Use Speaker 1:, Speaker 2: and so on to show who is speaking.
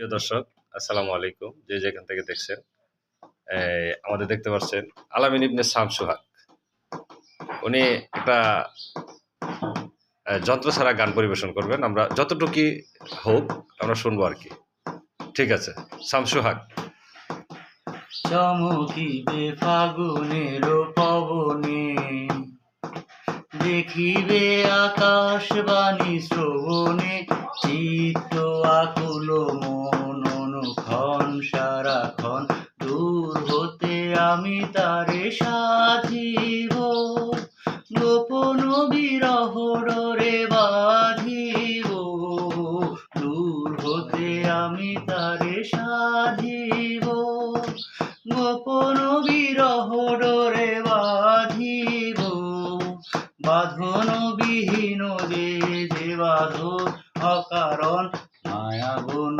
Speaker 1: প্রিয় দর্শক, আসসালামু আলাইকুম। যে যেখান থেকে দেখছেন, আমাদের দেখতে পাচ্ছেন আলামিন ইবনে শামসুল হক। উনি একটা যন্ত্র ছাড়া গান পরিবেশন করবেন। আমরা যতটুকুই হোক আমরা শুনবো আরকি। ঠিক আছে, শামসু হক।
Speaker 2: চমকিবে ফাগুনের পবনে, দেখিবে আকাশবাণী শ্রবণে, চিত্ত আকুল মন অনুক্ষণ সারাক্ষণ দূর হতে আমি তারে সাধিব, গোপন বিরহ ডোরে বাঁধিব, দূর হতে আমি তারে সাধিব, গোপন বিরহ ডোরে বাঁধিব, বাঁধন বিহীন যে বাঁধন অকারণ মায়া বন